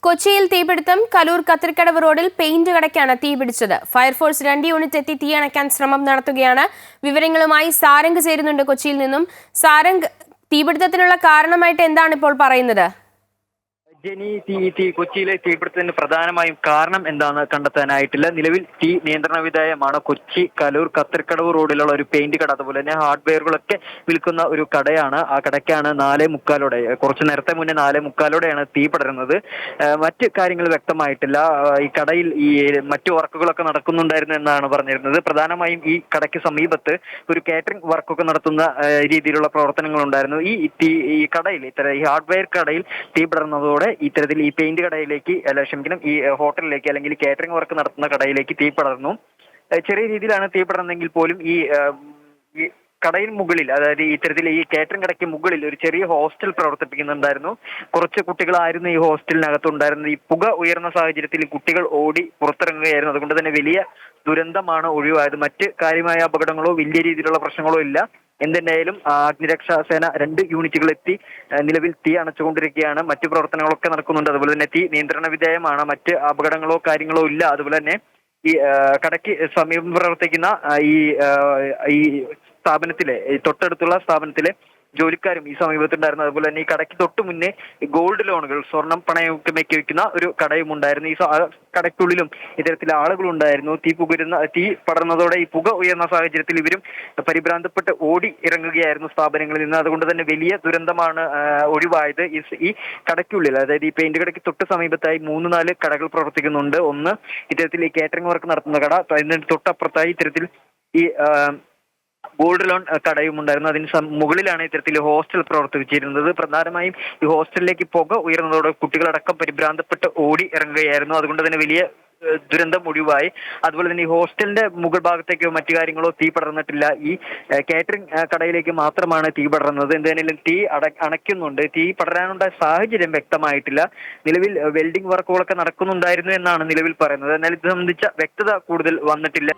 കൊച്ചിയിൽ തീപിടുത്തം. കലൂർ കത്തിരിക്കടവ് റോഡിൽ പെയിന്റ് കടയ്ക്കാണ് തീപിടിച്ചത്. ഫയർഫോഴ്സ് 2 യൂണിറ്റ് എത്തി തീയണയ്ക്കാൻ ശ്രമം നടത്തുകയാണ്. വിവരങ്ങളുമായി സാരംഗ് ചേരുന്നുണ്ട് കൊച്ചിയിൽ നിന്നും. സാരംഗ്, തീപിടുത്തത്തിനുള്ള കാരണമായിട്ട് എന്താണ് ഇപ്പോൾ പറയുന്നത്? ജനി, കൊച്ചിയിലെ തീപിടുത്തത്തിന് പ്രധാനമായും കാരണം എന്താണെന്ന് കണ്ടെത്താനായിട്ടില്ല. നിലവിൽ തീ നിയന്ത്രണ വിധേയമാണ്. കൊച്ചി കലൂർ കത്തിരിക്കടവ് റോഡിലുള്ള ഒരു പെയിന്റ് കട, അതുപോലെ തന്നെ ഹാർഡ്വെയറുകളൊക്കെ വിൽക്കുന്ന ഒരു കടയാണ്. ആ കടയ്ക്കാണ് 4:45, കുറച്ചു നേരത്തെ മുന്നേ 4:45 തീ പടരുന്നത്. മറ്റ് കാര്യങ്ങൾ വ്യക്തമായിട്ടില്ല. ഈ കടയിൽ മറ്റു വർക്കുകളൊക്കെ നടക്കുന്നുണ്ടായിരുന്നു എന്നാണ് പറഞ്ഞിരുന്നത്. പ്രധാനമായും ഈ കടയ്ക്ക് സമീപത്ത് ഒരു കാറ്ററിംഗ് വർക്കൊക്കെ നടത്തുന്ന രീതിയിലുള്ള പ്രവർത്തനങ്ങൾ ഉണ്ടായിരുന്നു. ഈ കടയിൽ ഈ ഹാർഡ്വെയർ കടയിൽ തീ പടർന്നതോടെ ഇത്തരത്തിൽ ഈ പെയിന്റ് കടയിലേക്ക്, ഈ ഹോട്ടലിലേക്ക് അല്ലെങ്കിൽ കാറ്ററിംഗ് വർക്ക് നടത്തുന്ന കടയിലേക്ക് തീ പടർന്നു. ചെറിയ രീതിയിലാണ് തീ പടർന്നെങ്കിൽ പോലും ഈ കടയിൽ മുകളിൽ, അതായത് ഇത്തരത്തിൽ ഈ കാറ്ററിംഗ് കടയ്ക്ക് മുകളിൽ ഒരു ചെറിയ ഹോസ്റ്റൽ പ്രവർത്തിപ്പിക്കുന്നുണ്ടായിരുന്നു. കുറച്ച് കുട്ടികളായിരുന്നു ഈ ഹോസ്റ്റലിനകത്തുണ്ടായിരുന്നത്. ഈ പുക ഉയർന്ന സാഹചര്യത്തിൽ കുട്ടികൾ ഓടി പുറത്തിറങ്ങുകയായിരുന്നു. അതുകൊണ്ട് തന്നെ വലിയ ദുരന്തമാണ് ഒഴിവായത്. മറ്റ് കാര്യമായ അപകടങ്ങളോ വലിയ രീതിയിലുള്ള പ്രശ്നങ്ങളോ ഇല്ല. എന്തിനായാലും അഗ്നിരക്ഷാ സേന 2 യൂണിറ്റുകൾ എത്തി നിലവിൽ തീ അണച്ചുകൊണ്ടിരിക്കുകയാണ്. മറ്റു പ്രവർത്തനങ്ങളൊക്കെ നടക്കുന്നുണ്ട്. അതുപോലെ തന്നെ തീ നിയന്ത്രണ വിധേയമാണ്. മറ്റ് അപകടങ്ങളോ കാര്യങ്ങളോ ഇല്ല. അതുപോലെ തന്നെ ഈ കടയ്ക്ക് സമീപം പ്രവർത്തിക്കുന്ന ഈ സ്ഥാപനത്തിലെ, തൊട്ടടുത്തുള്ള സ്ഥാപനത്തിലെ ജോലിക്കാരും ഈ സമീപത്തുണ്ടായിരുന്നു. അതുപോലെ തന്നെ ഈ കടയ്ക്ക് തൊട്ട് മുന്നേ ഗോൾഡ് ലോണുകൾ, സ്വർണം പണയമൊക്കെ വയ്ക്കുന്ന ഒരു കടയും ഉണ്ടായിരുന്നു. ഈ കടയ്ക്കുള്ളിലും ഇത്തരത്തിലെ ആളുകളുണ്ടായിരുന്നു. തീ പടർന്നതോടെ ഈ പുക ഉയർന്ന സാഹചര്യത്തിൽ ഇവരും പരിഭ്രാന്തപ്പെട്ട് ഓടി ഇറങ്ങുകയായിരുന്നു സ്ഥാപനങ്ങളിൽ നിന്ന്. അതുകൊണ്ട് തന്നെ വലിയ ദുരന്തമാണ് ഒഴിവായത്. ഈ കടയ്ക്കുള്ളിൽ, അതായത് ഈ പെയിന്റ് കടയ്ക്ക് തൊട്ട് സമീപത്തായി 3-4 കടകൾ പ്രവർത്തിക്കുന്നുണ്ട്. ഒന്ന് ഇത്തരത്തിൽ ഈ കാറ്ററിംഗ് വർക്ക് നടത്തുന്ന കട, അതിന് തൊട്ടപ്പുറത്തായി ഇത്തരത്തിൽ ഈ ഗോൾഡ് ലോൺ കടയും ഉണ്ടായിരുന്നു. അതിന് മുകളിലാണ് ഇത്തരത്തിൽ ഹോസ്റ്റൽ പ്രവർത്തിച്ചിരുന്നത്. പ്രധാനമായും ഈ ഹോസ്റ്റലിലേക്ക് പുക ഉയർന്നതോടെ കുട്ടികളടക്കം പരിഭ്രാന്തപ്പെട്ട് ഓടി ഇറങ്ങുകയായിരുന്നു. അതുകൊണ്ട് തന്നെ വലിയ ദുരന്തം ഒഴിവായി. അതുപോലെ തന്നെ ഈ ഹോസ്റ്റലിന്റെ മുകൾ ഭാഗത്തേക്കോ മറ്റു കാര്യങ്ങളോ തീ പടർന്നിട്ടില്ല. ഈ കാറ്ററിംഗ് കടയിലേക്ക് മാത്രമാണ് തീ പടർന്നത്. എന്തായാലും തീ അണയ്ക്കുന്നുണ്ട്. തീ പടരാനുണ്ടായ സാഹചര്യം വ്യക്തമായിട്ടില്ല. നിലവിൽ വെൽഡിംഗ് വർക്കുകളൊക്കെ നടക്കുന്നുണ്ടായിരുന്നു എന്നാണ് നിലവിൽ പറയുന്നത്. എന്നാൽ ഇത് സംബന്ധിച്ച വ്യക്തത കൂടുതൽ വന്നിട്ടില്ല.